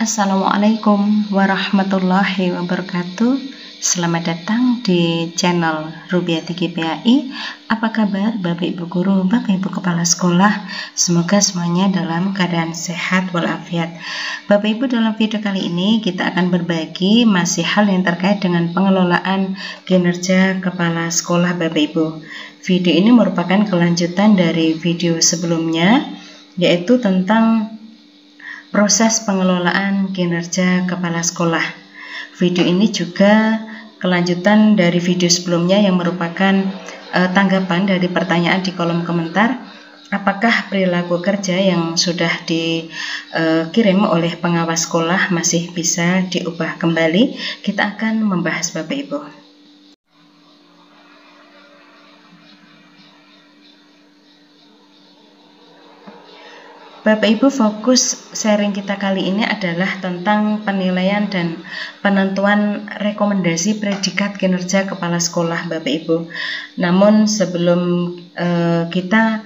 Assalamualaikum warahmatullahi wabarakatuh. Selamat datang di channel Rubiati GPAI. Apa kabar Bapak Ibu Guru, Bapak Ibu Kepala Sekolah? Semoga semuanya dalam keadaan sehat walafiat. Bapak Ibu, dalam video kali ini kita akan berbagi masih hal yang terkait dengan pengelolaan kinerja kepala sekolah Bapak Ibu. Video ini merupakan kelanjutan dari video sebelumnya, yaitu tentang proses pengelolaan kinerja kepala sekolah. Video ini juga kelanjutan dari video sebelumnya yang merupakan tanggapan dari pertanyaan di kolom komentar. Apakah perilaku kerja yang sudah dikirim oleh pengawas sekolah masih bisa diubah kembali? Kita akan membahas Bapak Ibu. Bapak Ibu, fokus sharing kita kali ini adalah tentang penilaian dan penentuan rekomendasi predikat kinerja kepala sekolah Bapak Ibu. Namun sebelum kita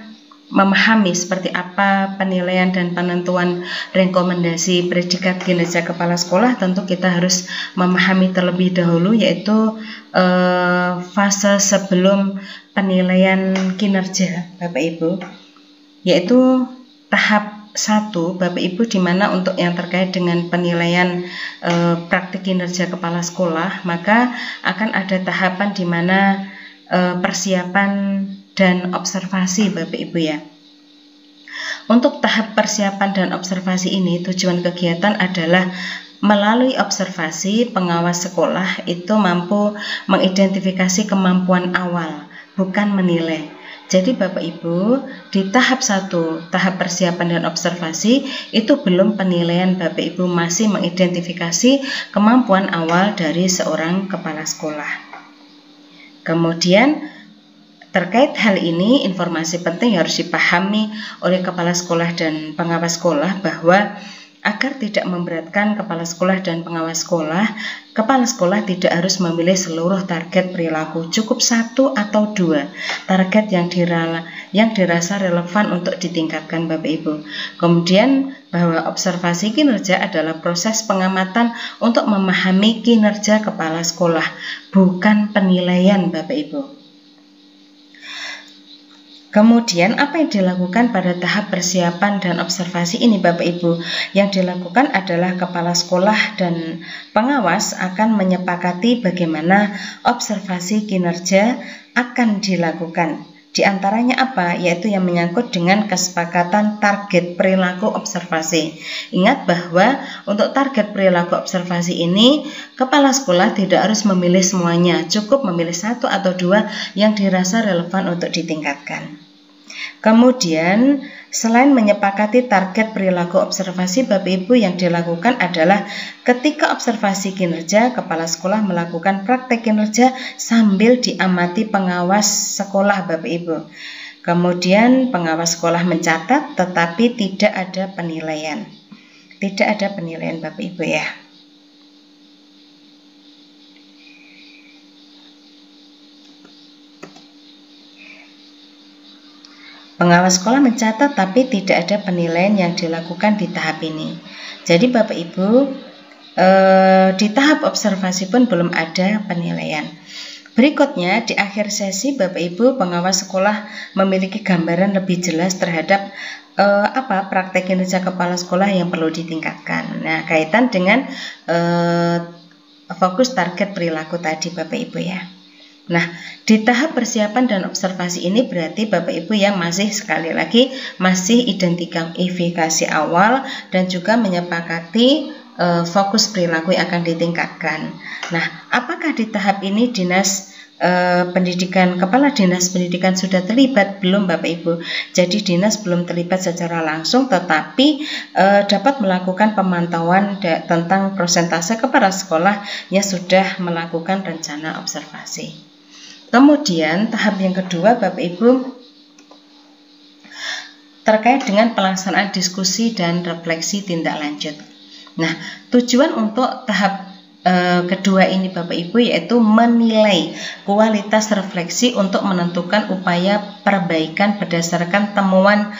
memahami seperti apa penilaian dan penentuan rekomendasi predikat kinerja kepala sekolah, tentu kita harus memahami terlebih dahulu, yaitu fase sebelum penilaian kinerja Bapak Ibu, yaitu tahap 1 Bapak Ibu, di mana untuk yang terkait dengan penilaian praktik kinerja kepala sekolah, maka akan ada tahapan di mana persiapan dan observasi Bapak Ibu ya. Untuk tahap persiapan dan observasi ini, tujuan kegiatan adalah melalui observasi pengawas sekolah itu mampu mengidentifikasi kemampuan awal, bukan menilai. Jadi Bapak Ibu, di tahap 1, tahap persiapan dan observasi, itu belum penilaian Bapak Ibu, masih mengidentifikasi kemampuan awal dari seorang kepala sekolah. Kemudian terkait hal ini, informasi penting harus dipahami oleh kepala sekolah dan pengawas sekolah bahwa agar tidak memberatkan kepala sekolah dan pengawas sekolah, kepala sekolah tidak harus memilih seluruh target perilaku, cukup 1 atau 2 target yang dirasa relevan untuk ditingkatkan Bapak Ibu. Kemudian bahwa observasi kinerja adalah proses pengamatan untuk memahami kinerja kepala sekolah, bukan penilaian Bapak Ibu. Kemudian apa yang dilakukan pada tahap persiapan dan observasi ini Bapak Ibu? Yang dilakukan adalah kepala sekolah dan pengawas akan menyepakati bagaimana observasi kinerja akan dilakukan. Di antaranya apa? Yaitu yang menyangkut dengan kesepakatan target perilaku observasi. Ingat bahwa untuk target perilaku observasi ini, kepala sekolah tidak harus memilih semuanya, cukup memilih 1 atau 2 yang dirasa relevan untuk ditingkatkan. Kemudian selain menyepakati target perilaku observasi, Bapak Ibu, yang dilakukan adalah ketika observasi kinerja, kepala sekolah melakukan praktek kinerja sambil diamati pengawas sekolah Bapak Ibu. Kemudian pengawas sekolah mencatat, tetapi tidak ada penilaian. Tidak ada penilaian Bapak Ibu ya. Pengawas sekolah mencatat tapi tidak ada penilaian yang dilakukan di tahap ini. Jadi Bapak Ibu, di tahap observasi pun belum ada penilaian. Berikutnya, di akhir sesi Bapak Ibu, pengawas sekolah memiliki gambaran lebih jelas terhadap praktek kinerja kepala sekolah yang perlu ditingkatkan. Nah, kaitan dengan fokus target perilaku tadi Bapak Ibu ya. Nah, di tahap persiapan dan observasi ini berarti Bapak Ibu yang masih, sekali lagi, masih identifikasi awal dan juga menyepakati fokus perilaku yang akan ditingkatkan. Nah, apakah di tahap ini Kepala Dinas Pendidikan sudah terlibat? Belum Bapak Ibu. Jadi dinas belum terlibat secara langsung, tetapi dapat melakukan pemantauan tentang persentase kepala sekolah yang sudah melakukan rencana observasi. Kemudian tahap yang kedua Bapak Ibu terkait dengan pelaksanaan diskusi dan refleksi tindak lanjut. Nah, tujuan untuk tahap kedua ini Bapak Ibu, yaitu menilai kualitas refleksi untuk menentukan upaya perbaikan berdasarkan temuan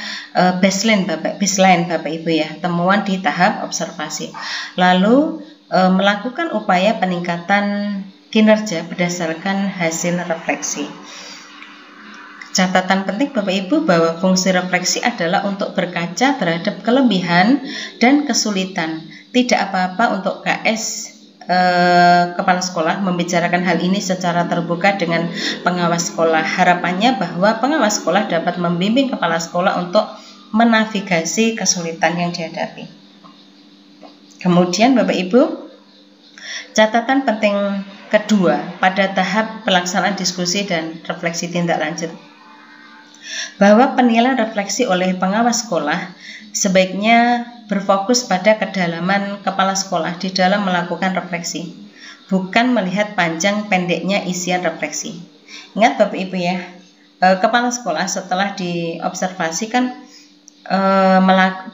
baseline Bapak Ibu ya, temuan di tahap observasi. Lalu melakukan upaya peningkatan kinerja berdasarkan hasil refleksi. Catatan penting Bapak Ibu bahwa fungsi refleksi adalah untuk berkaca terhadap kelebihan dan kesulitan. Tidak apa-apa untuk KS kepala sekolah membicarakan hal ini secara terbuka dengan pengawas sekolah. Harapannya bahwa pengawas sekolah dapat membimbing kepala sekolah untuk menavigasi kesulitan yang dihadapi. Kemudian Bapak Ibu, catatan penting kedua pada tahap pelaksanaan diskusi dan refleksi tindak lanjut, bahwa penilaian refleksi oleh pengawas sekolah sebaiknya berfokus pada kedalaman kepala sekolah di dalam melakukan refleksi, bukan melihat panjang pendeknya isian refleksi. Ingat Bapak Ibu ya, kepala sekolah setelah diobservasi kan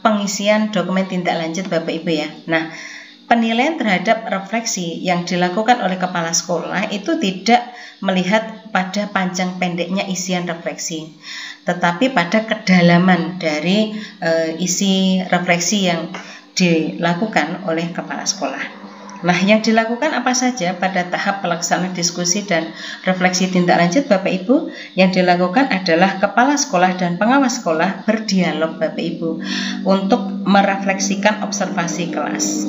pengisian dokumen tindak lanjut Bapak Ibu ya. Nah, penilaian terhadap refleksi yang dilakukan oleh kepala sekolah itu tidak melihat pada panjang pendeknya isian refleksi, tetapi pada kedalaman dari isi refleksi yang dilakukan oleh kepala sekolah. Nah, yang dilakukan apa saja pada tahap pelaksanaan diskusi dan refleksi tindak lanjut Bapak Ibu? Yang dilakukan adalah kepala sekolah dan pengawas sekolah berdialog Bapak Ibu untuk merefleksikan observasi kelas.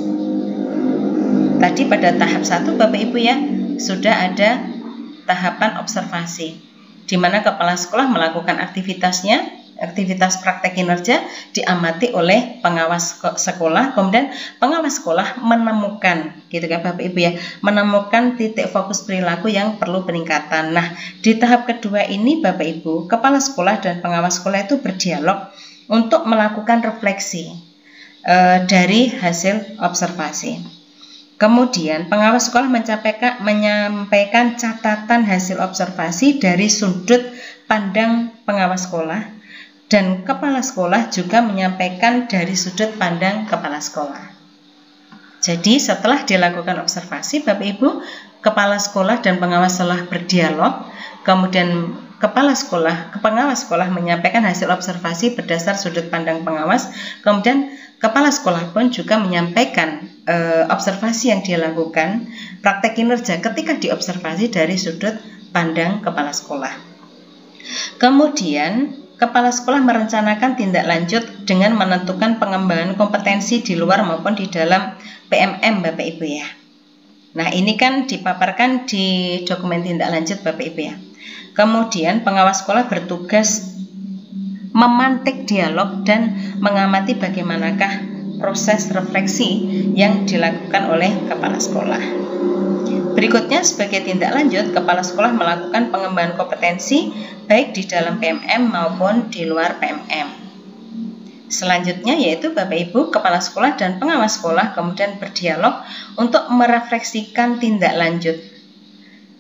Tadi pada tahap 1 Bapak Ibu ya, sudah ada tahapan observasi, di mana kepala sekolah melakukan aktivitas praktek kinerja diamati oleh pengawas sekolah, kemudian pengawas sekolah menemukan, gitu kan Bapak Ibu ya, menemukan titik fokus perilaku yang perlu peningkatan. Nah, di tahap kedua ini Bapak Ibu, kepala sekolah dan pengawas sekolah itu berdialog untuk melakukan refleksi dari hasil observasi. Kemudian pengawas sekolah menyampaikan catatan hasil observasi dari sudut pandang pengawas sekolah, dan kepala sekolah juga menyampaikan dari sudut pandang kepala sekolah. Jadi setelah dilakukan observasi Bapak Ibu, kepala sekolah dan pengawas sekolah berdialog, kemudian pengawas sekolah menyampaikan hasil observasi berdasar sudut pandang pengawas, kemudian kepala sekolah pun juga menyampaikan observasi yang dia lakukan, praktek kinerja ketika diobservasi dari sudut pandang kepala sekolah. Kemudian kepala sekolah merencanakan tindak lanjut dengan menentukan pengembangan kompetensi di luar maupun di dalam PMM Bapak Ibu ya. Nah, ini kan dipaparkan di dokumen tindak lanjut Bapak Ibu ya. Kemudian pengawas sekolah bertugas memantik dialog dan mengamati bagaimanakah proses refleksi yang dilakukan oleh kepala sekolah. Berikutnya sebagai tindak lanjut, kepala sekolah melakukan pengembangan kompetensi baik di dalam PMM maupun di luar PMM. Selanjutnya yaitu Bapak Ibu, kepala sekolah dan pengawas sekolah kemudian berdialog untuk merefleksikan tindak lanjut.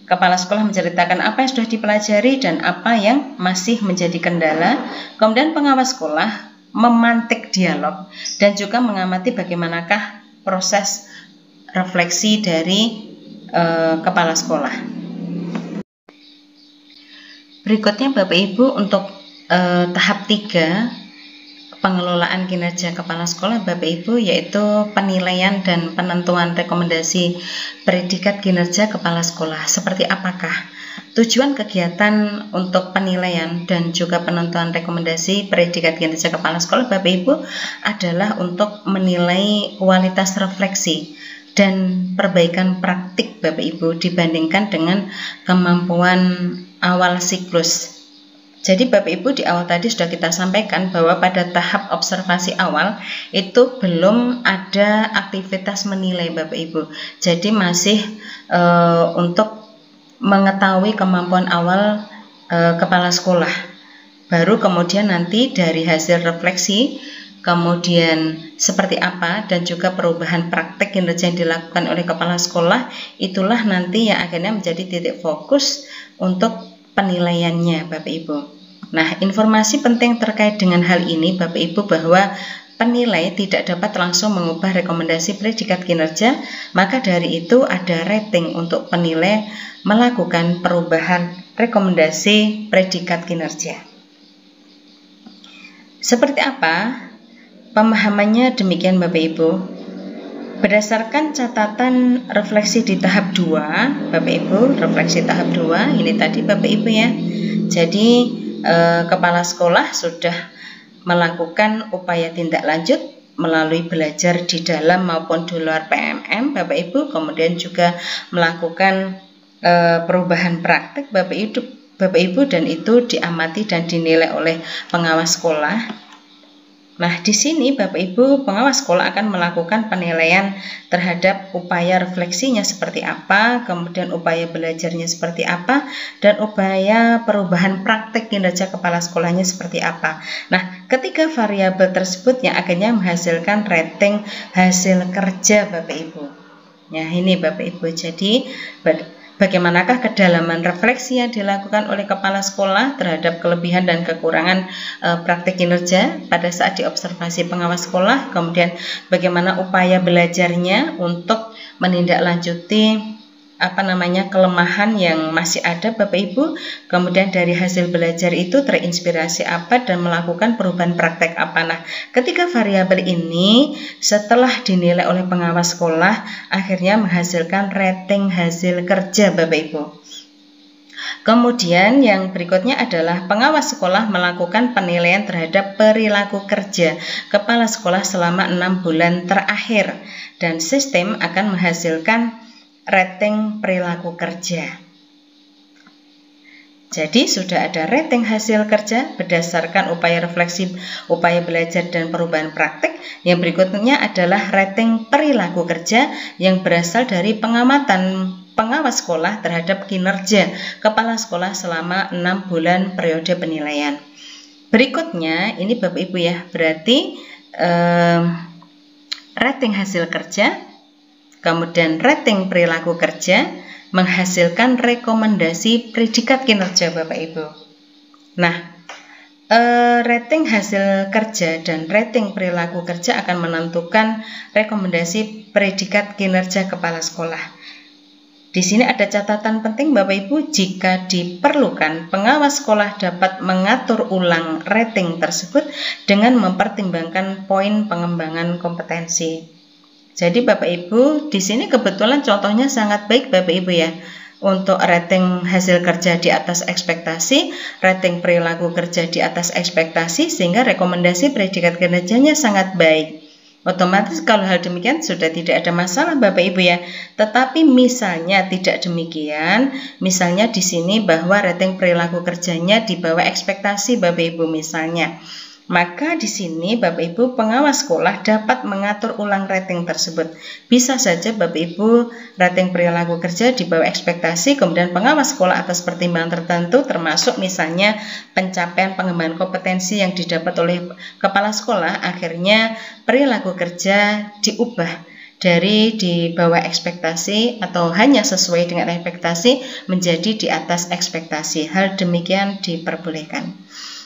Kepala sekolah menceritakan apa yang sudah dipelajari dan apa yang masih menjadi kendala. Kemudian pengawas sekolah memantik dialog dan juga mengamati bagaimanakah proses refleksi dari kepala sekolah. Berikutnya Bapak Ibu, untuk tahap 3 pengelolaan kinerja kepala sekolah Bapak Ibu, yaitu penilaian dan penentuan rekomendasi predikat kinerja kepala sekolah. Seperti apakah tujuan kegiatan untuk penilaian dan juga penentuan rekomendasi predikat kinerja kepala sekolah Bapak Ibu adalah untuk menilai kualitas refleksi dan perbaikan praktik Bapak Ibu dibandingkan dengan kemampuan awal siklus. Jadi Bapak Ibu, di awal tadi sudah kita sampaikan bahwa pada tahap observasi awal itu belum ada aktivitas menilai Bapak Ibu. Jadi masih untuk mengetahui kemampuan awal kepala sekolah. Baru kemudian nanti dari hasil refleksi, kemudian seperti apa dan juga perubahan praktek kinerja yang dilakukan oleh kepala sekolah, itulah nanti yang akhirnya menjadi titik fokus untuk penilaiannya Bapak Ibu. Nah, informasi penting terkait dengan hal ini Bapak Ibu, bahwa penilai tidak dapat langsung mengubah rekomendasi predikat kinerja, maka dari itu ada rating untuk penilai melakukan perubahan rekomendasi predikat kinerja. Seperti apa pemahamannya? Demikian Bapak Ibu. Berdasarkan catatan refleksi di tahap 2, Bapak Ibu, refleksi tahap 2 ini tadi Bapak Ibu ya. Jadi kepala sekolah sudah melakukan upaya tindak lanjut melalui belajar di dalam maupun di luar PMM Bapak Ibu, kemudian juga melakukan perubahan praktik Bapak Ibu, dan itu diamati dan dinilai oleh pengawas sekolah. Nah, di sini Bapak Ibu, pengawas sekolah akan melakukan penilaian terhadap upaya refleksinya seperti apa, kemudian upaya belajarnya seperti apa, dan upaya perubahan praktik kinerja kepala sekolahnya seperti apa. Nah, ketiga variabel tersebut yang akhirnya menghasilkan rating hasil kerja Bapak Ibu. Nah, ini Bapak Ibu. Jadi, bagaimanakah kedalaman refleksi yang dilakukan oleh kepala sekolah terhadap kelebihan dan kekurangan praktik kinerja pada saat diobservasi pengawas sekolah, kemudian bagaimana upaya belajarnya untuk menindaklanjuti kelemahan yang masih ada Bapak Ibu, kemudian dari hasil belajar itu terinspirasi apa dan melakukan perubahan praktek apa. Nah, ketiga variabel ini setelah dinilai oleh pengawas sekolah akhirnya menghasilkan rating hasil kerja Bapak Ibu. Kemudian yang berikutnya adalah pengawas sekolah melakukan penilaian terhadap perilaku kerja kepala sekolah selama 6 bulan terakhir, dan sistem akan menghasilkan rating perilaku kerja. Jadi sudah ada rating hasil kerja berdasarkan upaya refleksi, upaya belajar dan perubahan praktik. Yang berikutnya adalah rating perilaku kerja yang berasal dari pengamatan pengawas sekolah terhadap kinerja kepala sekolah selama 6 bulan periode penilaian. Berikutnya ini Bapak Ibu ya, berarti rating hasil kerja, kemudian rating perilaku kerja menghasilkan rekomendasi predikat kinerja Bapak Ibu. Nah, rating hasil kerja dan rating perilaku kerja akan menentukan rekomendasi predikat kinerja kepala sekolah. Di sini ada catatan penting Bapak Ibu, jika diperlukan pengawas sekolah dapat mengatur ulang rating tersebut dengan mempertimbangkan poin pengembangan kompetensi. Jadi Bapak Ibu, di sini kebetulan contohnya sangat baik Bapak Ibu ya. Untuk rating hasil kerja di atas ekspektasi, rating perilaku kerja di atas ekspektasi, sehingga rekomendasi predikat kinerjanya sangat baik. Otomatis kalau hal demikian sudah tidak ada masalah Bapak Ibu ya. Tetapi misalnya tidak demikian, misalnya di sini bahwa rating perilaku kerjanya di bawah ekspektasi Bapak Ibu misalnya, maka di sini Bapak Ibu pengawas sekolah dapat mengatur ulang rating tersebut. Bisa saja Bapak Ibu rating perilaku kerja di bawah ekspektasi, kemudian pengawas sekolah atas pertimbangan tertentu termasuk misalnya pencapaian pengembangan kompetensi yang didapat oleh kepala sekolah, akhirnya perilaku kerja diubah dari di bawah ekspektasi atau hanya sesuai dengan ekspektasi menjadi di atas ekspektasi. Hal demikian diperbolehkan.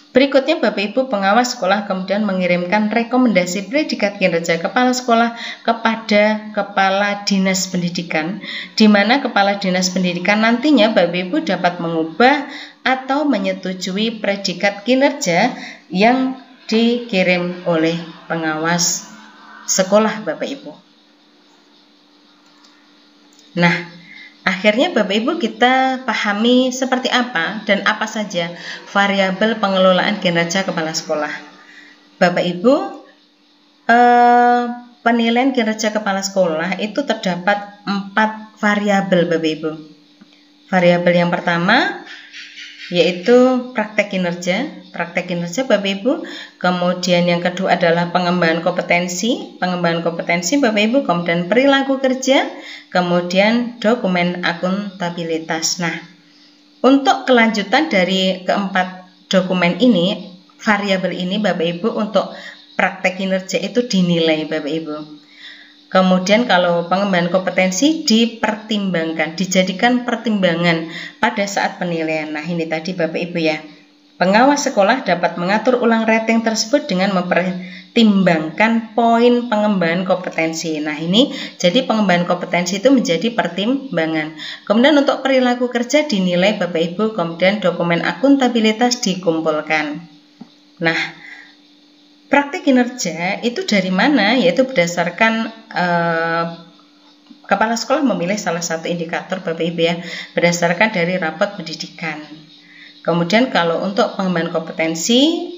Berikutnya Bapak Ibu pengawas sekolah kemudian mengirimkan rekomendasi predikat kinerja kepala sekolah kepada Kepala Dinas Pendidikan, di mana Kepala Dinas Pendidikan nantinya Bapak Ibu dapat mengubah atau menyetujui predikat kinerja yang dikirim oleh pengawas sekolah Bapak Ibu. Nah, akhirnya Bapak Ibu kita pahami seperti apa dan apa saja variabel pengelolaan kinerja kepala sekolah. Bapak Ibu, penilaian kinerja kepala sekolah itu terdapat 4 variabel Bapak Ibu. Variabel yang pertama yaitu praktek kinerja Bapak Ibu. Kemudian yang kedua adalah pengembangan kompetensi Bapak Ibu, kemudian perilaku kerja, kemudian dokumen akuntabilitas. Nah, untuk kelanjutan dari keempat dokumen ini, variabel ini Bapak Ibu untuk praktek kinerja itu dinilai Bapak Ibu. Kemudian kalau pengembangan kompetensi dipertimbangkan, dijadikan pertimbangan pada saat penilaian. Nah, ini tadi Bapak Ibu ya. Pengawas sekolah dapat mengatur ulang rating tersebut dengan mempertimbangkan poin pengembangan kompetensi. Nah, ini jadi pengembangan kompetensi itu menjadi pertimbangan. Kemudian untuk perilaku kerja dinilai Bapak Ibu, kemudian dokumen akuntabilitas dikumpulkan. Nah, praktik kinerja itu dari mana? Yaitu berdasarkan kepala sekolah memilih salah satu indikator Bapak Ibu ya, berdasarkan dari rapot pendidikan. Kemudian kalau untuk pengembangan kompetensi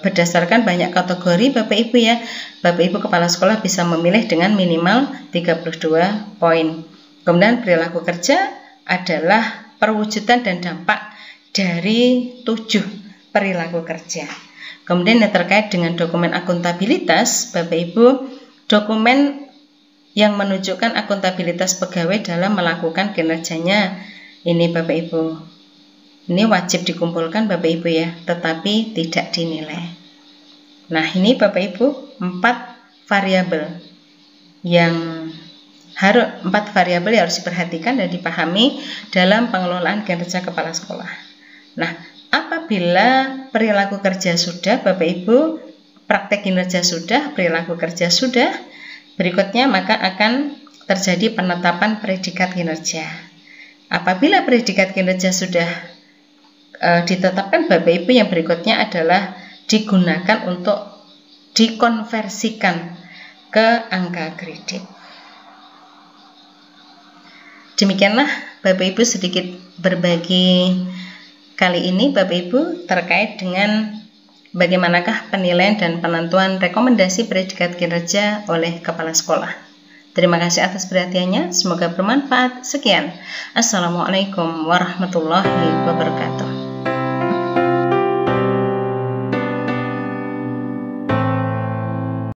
berdasarkan banyak kategori Bapak Ibu ya. Bapak Ibu kepala sekolah bisa memilih dengan minimal 32 poin. Kemudian perilaku kerja adalah perwujudan dan dampak dari 7 perilaku kerja. Kemudian yang terkait dengan dokumen akuntabilitas, Bapak Ibu, dokumen yang menunjukkan akuntabilitas pegawai dalam melakukan kinerjanya ini Bapak Ibu. Ini wajib dikumpulkan Bapak Ibu ya, tetapi tidak dinilai. Nah, ini Bapak Ibu 4 variabel yang harus diperhatikan dan dipahami dalam pengelolaan kinerja kepala sekolah. Nah, apabila perilaku kerja sudah Bapak Ibu, praktek kinerja sudah, perilaku kerja sudah, berikutnya maka akan terjadi penetapan predikat kinerja. Apabila predikat kinerja sudah ditetapkan Bapak Ibu, yang berikutnya adalah digunakan untuk dikonversikan ke angka kredit. Demikianlah Bapak Ibu sedikit berbagi kali ini Bapak Ibu terkait dengan bagaimanakah penilaian dan penentuan rekomendasi predikat kinerja oleh kepala sekolah. Terima kasih atas perhatiannya, semoga bermanfaat. Sekian. Assalamualaikum warahmatullahi wabarakatuh.